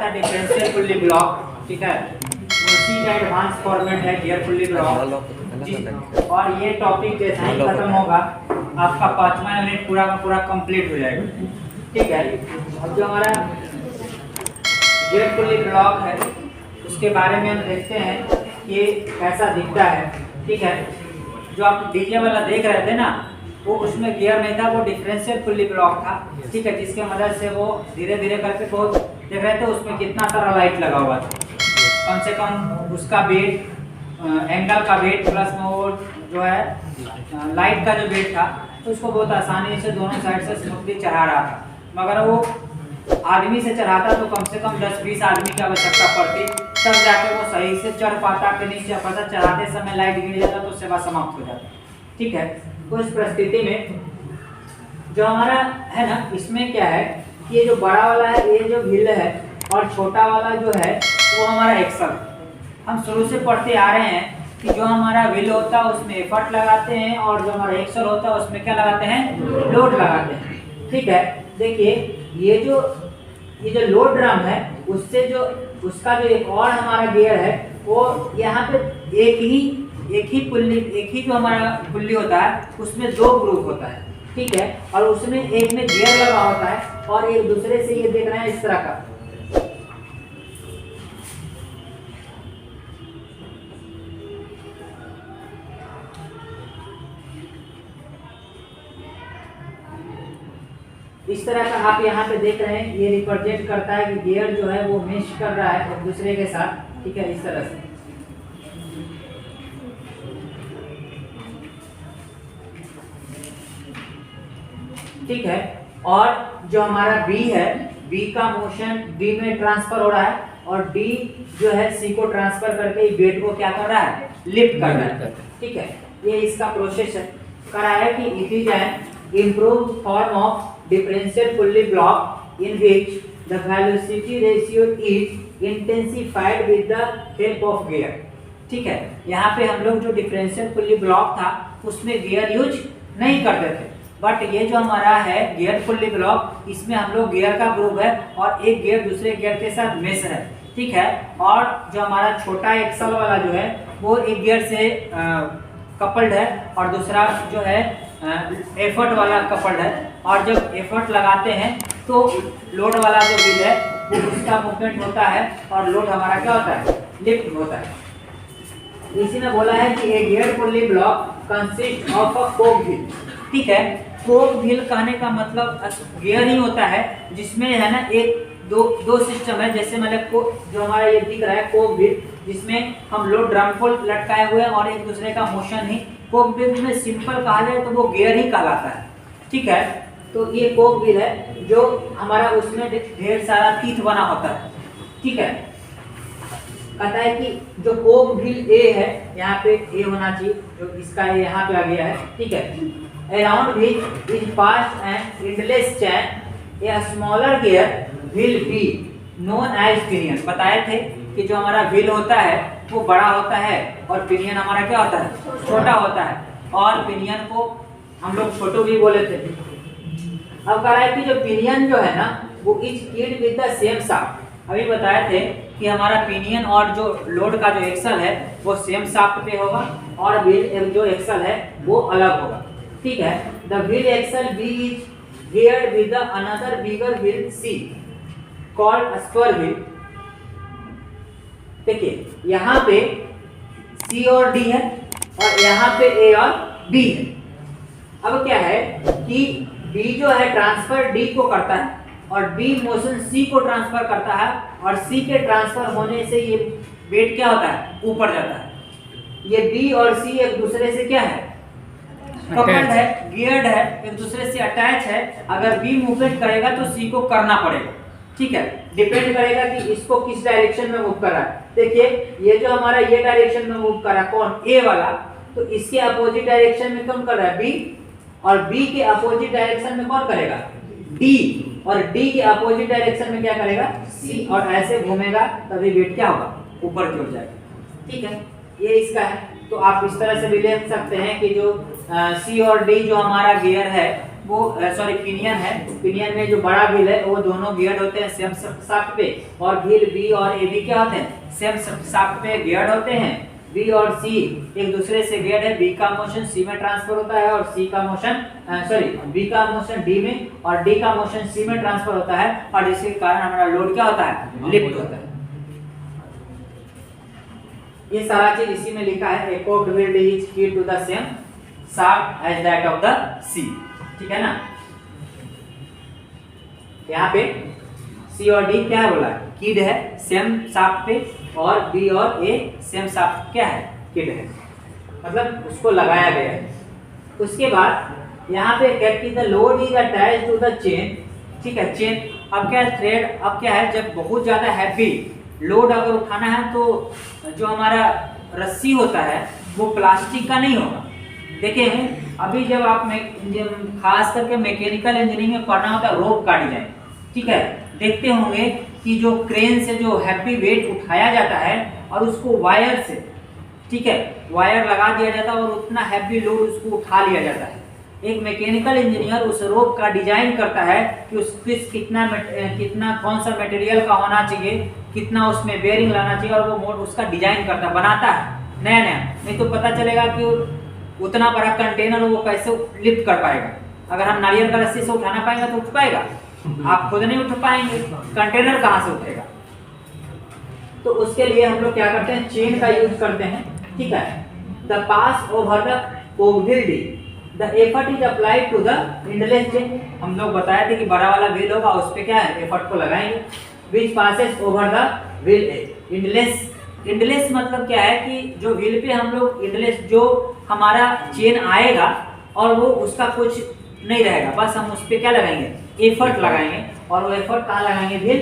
था differential pulley block, ठीक है, उसी का एडवांस फॉर्मेट है गियर पुल्ली ब्लॉक। और ये टॉपिक जैसा ही खत्म होगा आपका 5वां यूनिट पूरा का पूरा कंप्लीट हो जाएगा, ठीक है। अब जो हमारा गियर पुल्ली ब्लॉक है उसके बारे में हम देखते हैं कि कैसा दिखता है, ठीक है। जो आप डीजे वाला देख रहे थे ना, वो उसमें गियर नहीं था, वो डिफरेंशियल पुल्ली ब्लॉक था, ठीक है, जिसके मदद से वो धीरे धीरे करके बहुत देख रहे थे उसमें कितना सारा लाइट लगा हुआ था। कम से कम उसका वेट, एंगल का वेट प्लस में वो जो है लाइट का जो वेट था, तो उसको बहुत आसानी से दोनों साइड से स्मूथली चढ़ा रहा था। मगर वो आदमी से चढ़ाता तो कम से कम 10-20 आदमी की आवश्यकता पड़ती, तब जाके वो सही से चढ़ पाता कि नहीं चढ़ पाता। चढ़ाते समय लाइट गिर जाता तो सेवा समाप्त हो जाता, ठीक है। तो इस परिस्थिति में जो हमारा है ना, इसमें क्या है, ये जो बड़ा वाला है ये जो व्हील है, और छोटा वाला जो है वो हमारा एक्सल। हम शुरू से पढ़ते आ रहे हैं कि जो हमारा व्हील होता है उसमें एफर्ट लगाते हैं, और जो हमारा एक्सल होता है उसमें क्या लगाते हैं, लोड लगाते हैं, ठीक है। देखिए ये जो लोड ड्रम है उससे जो उसका जो एक और हमारा गियर है, वो यहाँ पे एक ही पुल्ली, एक ही जो हमारा पुल्ली होता है उसमें 2 ग्रुप होता है, ठीक है। और उसमें एक में गियर लगा होता है और एक दूसरे से ये देख रहे हैं इस तरह का। इस तरह का आप यहाँ पे देख रहे हैं, ये रिप्रेजेंट करता है कि गियर जो है वो मेश कर रहा है एक दूसरे के साथ, ठीक है, इस तरह से। ठीक है। और जो हमारा बी है, बी का मोशन डी में ट्रांसफर हो रहा है, और डी जो है सी को ट्रांसफर करके वेट को क्या कर रहा है, लिफ्ट कर रहा है, ठीक है। ये इसका प्रोसेस करा है कि it is an improve form of differential pulley block in which the velocity ratio is intensified with the help of gear, ठीक है। यहाँ पे हम लोग जो डिफरेंशियल पुल्ली ब्लॉक था उसमें गियर यूज नहीं करते थे, बट ये जो हमारा है गियर पुल्ली ब्लॉक, इसमें हम लोग गियर का ग्रुप है और एक गियर दूसरे गियर के साथ मेश है, ठीक है। और जो हमारा छोटा एक्सल वाला जो है वो एक गियर से कपल्ड है, और दूसरा जो है एफर्ट वाला कपल्ड है। और जब एफर्ट लगाते हैं तो लोड वाला जो व्हील है वो उसका मूवमेंट होता है, और लोड हमारा क्या होता है, लिफ्ट होता है। इसी में बोला है कि a gear pulley block consist of a cog wheel, ठीक है। कोक व्हील कहने का मतलब गियर ही होता है जिसमें है ना एक दो सिस्टम है। जैसे मतलब जो हमारा ये दिख रहा है कोक व्हील, जिसमें हम लोड ड्रम को लटकाए हुए हैं और एक दूसरे का मोशन ही कोक व्हील में सिंपल कहा जाए तो वो गियर ही कहलाता है, ठीक है। तो ये कोक व्हील है जो हमारा उसमें ढेर सारा टीथ बना होता है, ठीक है। कहता है कि जो कोक व्हील ए है, यहाँ पे ए होना चाहिए, जो इसका यहाँ पे आ गया है, ठीक है। Around which is passed an endless chain a smaller gear wheel be known as pinion. बताए थे कि जो हमारा व्हील होता है वो बड़ा होता है और पिनियन हमारा क्या होता है, छोटा होता है, और पिनियन को हम लोग छोटू भी बोले थे। अब कह रहा है कि जो पिनियन जो है ना वो is kid with the same shaft. अभी बताए थे कि हमारा पिनियन और जो लोड का जो एक्सल है वो सेम शाफ्ट पे होगा, और व्हील जो एक्सल है वो अलग होगा, ठीक है। The wheel axle B is geared with the another bigger wheel C called spur wheel. देखिए यहाँ पे सी और डी है, और यहाँ पे ए और बी है। अब क्या है कि बी जो है ट्रांसफर डी को करता है, और डी मोशन सी को ट्रांसफर करता है, और सी के ट्रांसफर होने से ये वेट क्या होता है, ऊपर जाता है। ये बी और सी एक दूसरे से क्या है, कपल्ड है, गियर्ड है, एक दूसरे से अटैच है। अगर बी मूवमेंट करेगा तो सी को करना पड़ेगा, ठीक है। डिपेंड करेगा कि इसको किस डायरेक्शन में मूव कर रहा है। देखिए ये जो हमारा ये डायरेक्शन में मूव कर रहा है कौन, ए वाला, तो इसके अपोजिट डायरेक्शन में कौन कर रहा है, बी, और बी के अपोजिट डायरेक्शन में कौन करेगा, डी, और डी के अपोजिट डायरेक्शन में क्या करेगा, सी, और ऐसे घूमेगा तभी वेट क्या होगा, ऊपर की ओर जाएगा, ठीक है। ये इसका है। तो आप इस तरह से भी ले सकते हैं कि जो सी और डी जो हमारा गियर है वो सॉरी पिनियन है, पिनियन में जो बड़ा व्हील है वो दोनों गियर्ड होते हैं सेम शाफ्ट पे, और व्हील बी और ए बी क्या होते हैं सेम शाफ्ट पे गियर्ड होते हैं। बी और सी एक दूसरे से गियर्ड है, बी का मोशन सी में ट्रांसफर होता है और सी का मोशन बी का मोशन डी में और डी का मोशन सी में ट्रांसफर होता है, और जिसके कारण हमारा लोड क्या होता है लिफ्ट होता है। ये सारा चीज इसी में लिखा है, a cogged wheel is keyed to the same shaft as that of the C, ठीक है ना। यहाँ पे सी और डी क्या है बोला, कीड है सेम शाफ्ट पे, और बी और ए सेम शाफ्ट क्या है किड है, मतलब उसको लगाया गया है। उसके बाद यहाँ पे क्या कि the load is attached to the chain, ठीक है चेन। अब क्या है थ्रेड, अब क्या है जब बहुत ज्यादा हैवी लोड अगर उठाना है तो जो हमारा रस्सी होता है वो प्लास्टिक का नहीं होगा। देखिए अभी जब आप खास करके मैकेनिकल इंजीनियरिंग में पढ़ना होता है रोप का डिजाइन, ठीक है, देखते होंगे कि जो क्रेन से जो हैवी वेट उठाया जाता है और उसको वायर से, ठीक है, वायर लगा दिया जाता है और उतना हैवी लोड उसको उठा लिया जाता है। एक मैकेनिकल इंजीनियर उस रोप का डिजाइन करता है कि उसके कितना कौन सा मटेरियल का होना चाहिए, कितना उसमें बेयरिंग लाना चाहिए, और वो मोड उसका डिजाइन करता है, बनाता है नया नया। नहीं तो पता चलेगा कि उतना बड़ा कंटेनर वो कैसे लिफ्ट कर पाएगा। अगर हम नारियल का रस्सी से उठाना पाएंगे तो उठ पाएगा, आप खुद नहीं उठ पाएंगे, कंटेनर कहाँ से उठेगा। तो उसके लिए हम लोग क्या करते हैं, चेन का यूज करते हैं, ठीक है। The pass over the cogged D, the effort is applied to the windlass chain. हम लोग बताए थे कि बड़ा वाला व्हील होगा उस पे क्या है एफर्ट को लगाएंगे, विच passes over the wheel A. Windless, windless मतलब क्या है कि जो व्हील पे हम लोग विंडलेस जो हमारा चेन आएगा और वो उसका कुछ नहीं रहेगा, बस हम उस पे क्या लगाएंगे एफर्ट लगाएंगे, और वो एफर्ट कहाँ लगाएंगे व्हील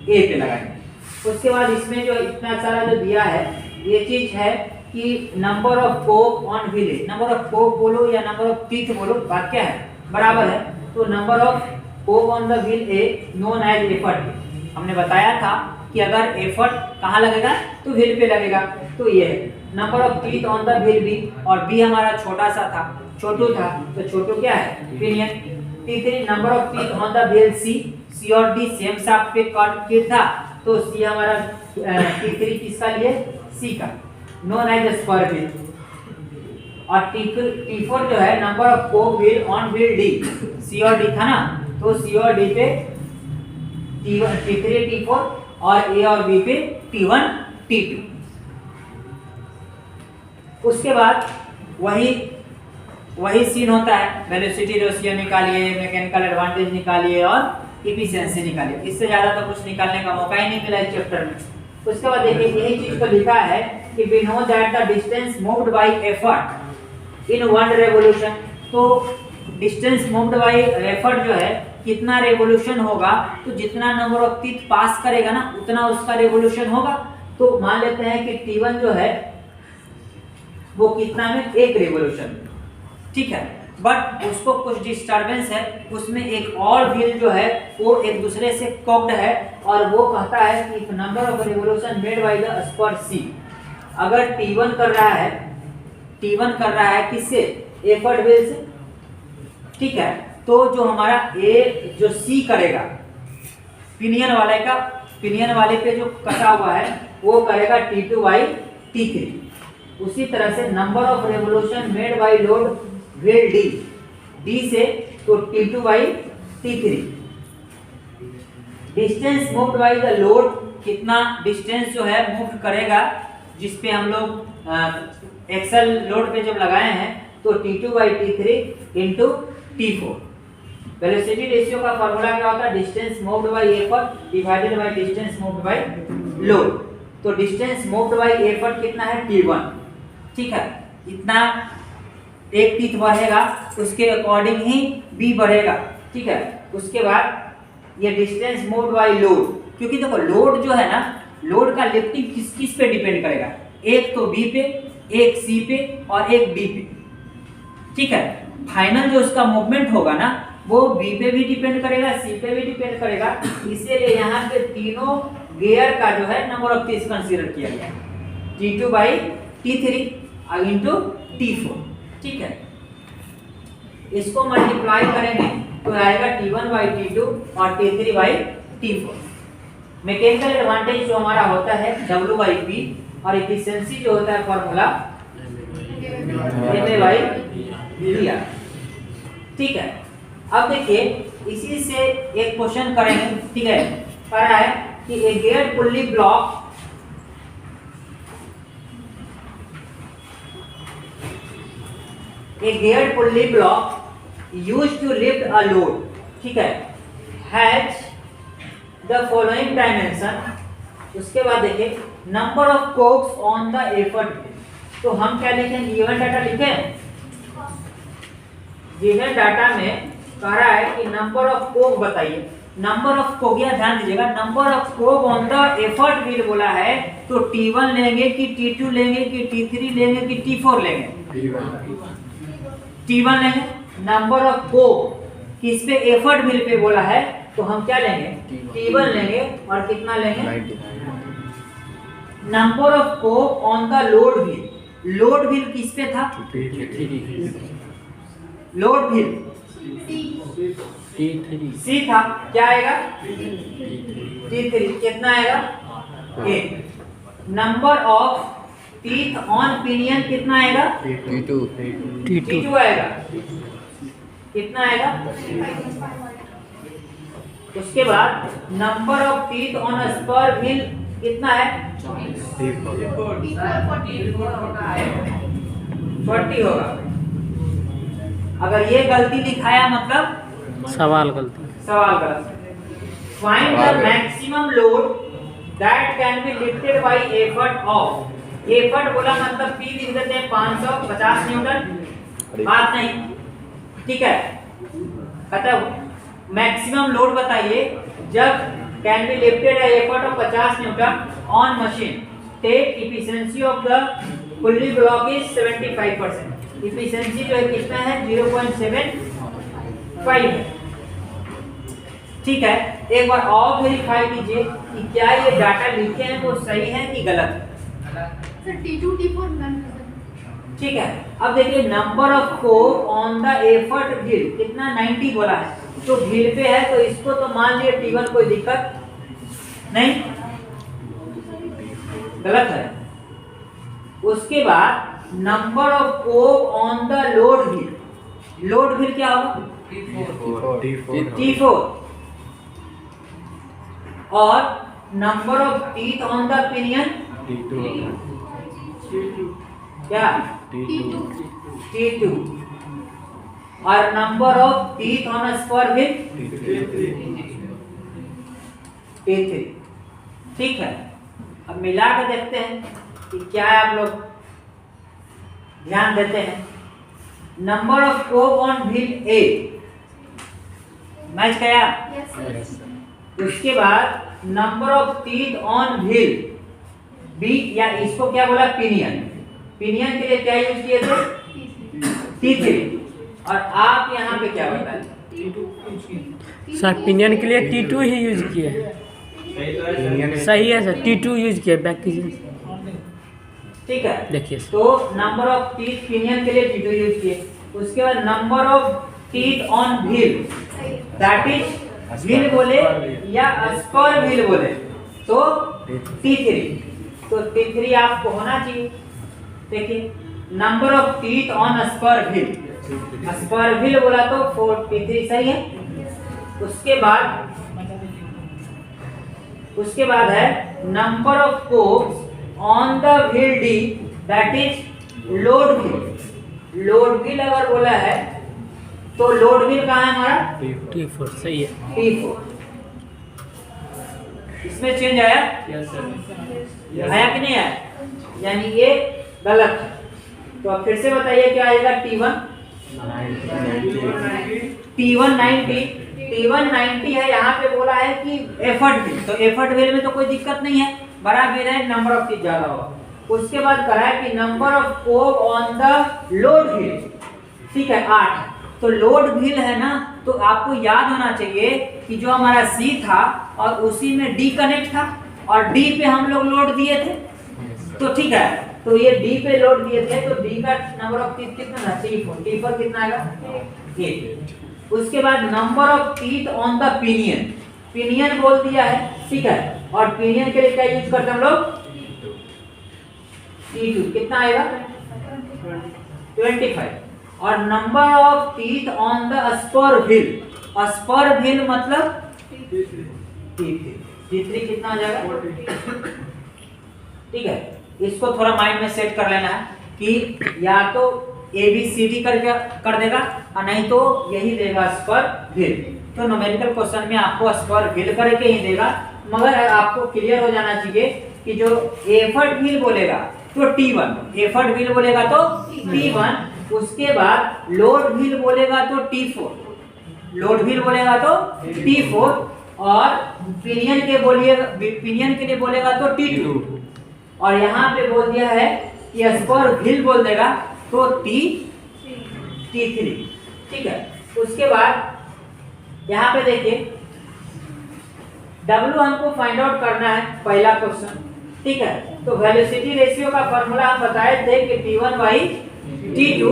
ए पे लगाएंगे। उसके बाद इसमें जो इतना सारा जो दिया है ये चीज है कि number of cog on wheel A, number of Coke बोलो या नंबर ऑफ टीथ बोलो, बात क्या है बराबर है। तो number of cog on the wheel A known as effort. हमने बताया था कि अगर एफर्ट कहाँ लगेगा तो व्हील पे लगेगा, तो ये है number of teeth on the wheel B, और बी हमारा छोटा सा था, छोटू था, तो छोटू क्या है pinion. T3 number of teeth on the wheel C, C और डी सेम शाफ्ट पे कट था, तो सी हमारा T3 किसका लिए सी का, नोन एज स्पर व्हील। और T4 जो है number of cog wheel on wheel D, C और डी था ना, तो सी और डी पे T3 T4 और ए और बी पे T1 T2। उसके बाद वही सीन होता है, वेलोसिटी रेशियो निकालिए, मैकेनिकल एडवांटेज निकालिए और एफिशिएंसी निकालिए। इससे ज़्यादा तो कुछ निकालने का मौका ही नहीं मिला इस चैप्टर में। उसके बाद देखिए यही चीज को लिखा है कि we know that the distance moved by effort in one revolution. तो डिस्टेंस मूव्ड बाय एफर्ट जो है कितना रेवोल्यूशन होगा, तो जितना नंबर ऑफ टीथ पास करेगा ना उतना उसका रेवोल्यूशन होगा। तो मान लेते हैं कि T1 जो है वो कितना में एक रेवोल्यूशन, ठीक है, बट उसको कुछ डिस्टरबेंस है, उसमें एक और व्हील जो है वो एक दूसरे से कॉक्ड है, और वो कहता है कि number of revolution made by the spur C. अगर T1 कर रहा है किससे, एफर्ट व्हील से, ठीक है, तो जो हमारा ए जो सी करेगा पिनियन वाले पे जो कटा हुआ है वो करेगा T2 बाई T3। उसी तरह से number of revolution made by load wheel D से, तो T2 by T3। Distance moved by the load, कितना डिस्टेंस जो है मूव करेगा जिस पे हम लोग एक्सल लोड पे जब लगाए हैं, तो T2 by T3 into T4। Velocity ratio का फॉर्मूला क्या होता है, distance moved by effort divided by distance moved by load. तो डिस्टेंस मूव्ड बाय एफर्ट कितना है T1, ठीक है, इतना एक टीथ बढ़ेगा उसके अकॉर्डिंग ही बी बढ़ेगा, ठीक है। उसके बाद ये डिस्टेंस मूव्ड बाय लोड, क्योंकि देखो लोड जो है ना, लोड का लिफ्टिंग किस किस पे डिपेंड करेगा, एक तो बी पे, एक सी पे और एक डी पे, ठीक है। फाइनल जो उसका मूवमेंट होगा ना वो बी पे भी डिपेंड करेगा, सी पे भी डिपेंड करेगा। इसीलिए यहाँ पे तीनों गियर का जो है नंबर ऑफ टीथ कंसीडर किया गया, T2 by T3 into T4, ठीक है। इसको मल्टीप्लाई करेंगे तो आएगा T1/T2 और T3/T4। मैकेनिकल एडवांटेज जो हमारा होता है W/P और एफिशिएंसी जो होता है फॉर्मूला MA/PR। ठीक है, अब देखिए इसी से एक क्वेश्चन करेंगे। ठीक है, कह रहा है कि a gate pulley block used to lift a load, ठीक है, has the following dimension। उसके बाद देखिए number of cogs on the effort. तो हम क्या लिखेंगे, गिवन डाटा लिखें। गिवन डाटा में कह रहा है कि नंबर ऑफ कोक बताइए। नंबर ऑफ कोक, या ध्यान दीजिएगा, number of cog on the effort wheel बोला है तो T1 लेंगे कि T2 लेंगे कि T3 लेंगे कि T4 लेंगे? T1 लेंगे। नंबर ऑफ कोक किस पे, एफर्ट व्हील पे बोला है तो हम क्या लेंगे, T1 लेंगे। और कितना लेंगे, number of cog on the load wheel. Load wheel किस पे था, लोड व्हील C था, क्या आएगा T3। कितना आएगा 8। Number of teeth on pinion कितना आएगा T2 आएगा। कितना आएगा, उसके बाद number of teeth on spur wheel कितना है 40 होगा। अगर ये गलती दिखाया मतलब सवाल गलती। गलत। Find the maximum load that can be lifted bye effort of. Effort बोला मतलब P लिख देते हैं 550 न्यूटन, बात नहीं, ठीक है। खत्म। मैक्सिमम लोड बताइए जब can be lifted at effort of 50 newton on machine. Take efficiency of the pulley block is 75%। Efficiency जो है कितना है 0.75 है। ठीक है, एक बार और वेरीफाई कीजिए कि क्या ये डाटा लिखे हैं वो सही है कि गलत है। सर T2 T4 ठीक है, अब देखिए number of cog on the effort wheel कितना 90 बोला है, तो व्हील पे है तो इसको तो मान लिया T1, कोई दिक्कत नहीं, गलत है। उसके बाद number of cog on the load wheel. Load wheel क्या होगा T4 और number of teeth on the pinion क्या T2 और number of teeth on spur wheel T3। ठीक है, अब मिला कर देखते हैं कि क्या है, आप लोग ध्यान देते हैं। Number of cog on wheel A match गया। उसके बाद number of teeth on wheel B, या इसको क्या बोला पिनियन। पिनियन के लिए क्या यूज किए थे T3, और आप यहाँ पे क्या बताए सर पिनियन के लिए T2 ही यूज किए। सही है सर, T2 यूज किया बैक की। ठीक है, देखिए तो नंबर ऑफ टीथ पिनियन के लिए T2 यूज किए। उसके बाद number of teeth on wheel, that is wheel बोले या स्पर व्हील बोले तो T3, तो T3 आपको होना चाहिए। देखिए number of teeth on spur wheel, spur wheel बोला तो 43 सही है। उसके बाद है number of cogs on the wheel D, that is load wheel. Load wheel अगर बोला है तो लोड व्हील कहाँ है हमारा T4 सही है। T4। इसमें चेंज आया आया कि नहीं आया, यानी ये गलत है। तो अब फिर से बताइए क्या आएगा T1 90 है। यहाँ पे बोला है कि एफर्ट व्हील, तो एफर्ट व्हील में तो कोई दिक्कत नहीं है, बड़ा व्हील है, नंबर ऑफ टीथ ज्यादा होगा। उसके बाद करा है कि number of cog on the load wheel, ठीक है 8। तो लोड व्हील है ना, तो आपको याद होना चाहिए कि जो हमारा C था और उसी में D कनेक्ट था और D पे हम लोग लोड दिए थे, तो ठीक है, तो ये D पे लोड दिए थे तो D का नंबर ऑफ टीथ कितना था T4 कितना आएगा 8। उसके बाद number of teeth on the pinion, pinion बोल दिया है, ठीक है, और पिनियन के लिए क्या यूज करते हैं हम लोग, T2, कितना आएगा 25। और number of teeth on the spur wheel, spur wheel मतलब T3 कितना आ जाएगा, ठीक है। इसको थोड़ा माइंड में सेट कर लेना है कि या तो ABCD करके कर देगा और नहीं तो यही देगा स्पर व्हील। तो न्यूमेरिकल क्वेश्चन में आपको स्पर व्हील करके ही देगा, मगर आपको क्लियर हो जाना चाहिए कि जो एफर्ट व्हील बोलेगा तो T1, एफर्ट व्हील बोलेगा तो T1, उसके बाद लोड व्हील बोलेगा तो T4, लोड व्हील बोलेगा तो T4, और पिनियन के लिए बोलेगा तो T2, और यहाँ पे बोल दिया है कि स्पर व्हील बोल देगा तो T3, ठीक है। उसके बाद यहाँ पे देखिए W हमको फाइंड आउट करना है, पहला क्वेश्चन, ठीक है। तो वेलोसिटी रेशियो का फॉर्मूला हम बताए थे कि T1/T2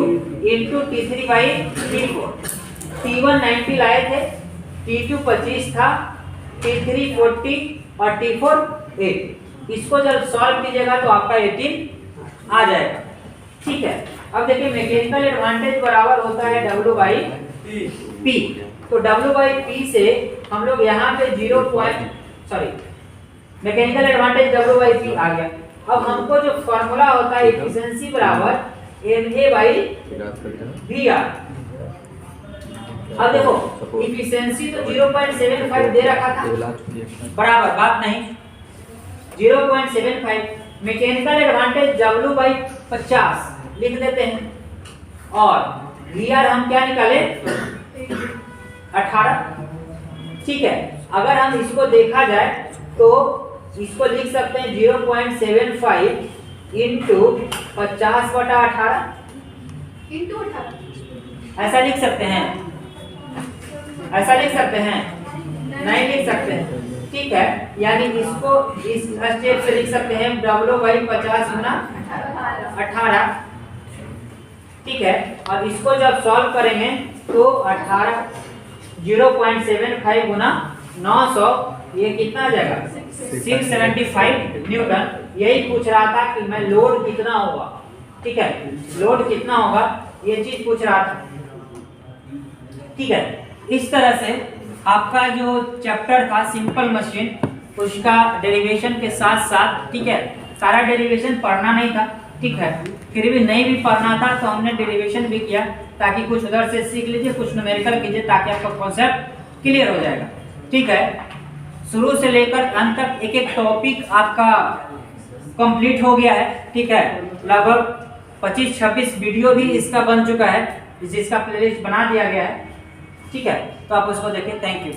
इंटू T3/T4। T1 90 लाए थे, T2 25 था, T3 40 और T4 8। इसको जब सॉल्व कीजिएगा तो आपका 18 आ जाएगा, ठीक है। अब देखिए मैकेनिकल एडवांटेज बराबर होता है W/P, तो W/P से हम लोग यहाँ पे मैकेनिकल एडवांटेज W/P आ गया। अब हमको जो फॉर्मूला होता है एफिशिएंसी बराबर MA/VR। अब देखो एफिशिएंसी तो 0.75 दे रखा था, बराबर बात नहीं, 0.75। मैकेनिकल एडवांटेज W/50 लिख देते हैं, और VR हम क्या निकाले 18, ठीक है। अगर हम इसको देखा जाए तो इसको लिख सकते हैं 0.75 इंटू 50/18, ऐसा लिख सकते हैं, ऐसा लिख सकते हैं, नहीं लिख सकते हैं, ठीक है। यानी इसको इस स्टेप से लिख सकते हैं W/50 गुना 18, ठीक है। और इसको जब सॉल्व करेंगे तो 18 0.75 गुना 900, ये कितना आ जाएगा 675 न्यूटन। यही पूछ रहा था कि मैं लोड कितना होगा, ठीक है, लोड कितना होगा, ये चीज पूछ रहा था, ठीक है। इस तरह से आपका जो चैप्टर था सिंपल मशीन, उसका डेरिवेशन के साथ साथ, ठीक है, सारा डेरिवेशन पढ़ना नहीं था, ठीक है, फिर भी नहीं भी पढ़ना था तो हमने डेरिवेशन भी किया ताकि कुछ उधर से सीख लीजिए, कुछ न्यूमेरिकल कीजिए ताकि आपका कॉन्सेप्ट क्लियर हो जाएगा, ठीक है। शुरू से लेकर अंत तक एक एक टॉपिक आपका कंप्लीट हो गया है, ठीक है। लगभग 25-26 वीडियो भी इसका बन चुका है, जिसका प्लेलिस्ट बना दिया गया है, ठीक है। तो आप उसको देखिए, थैंक यू।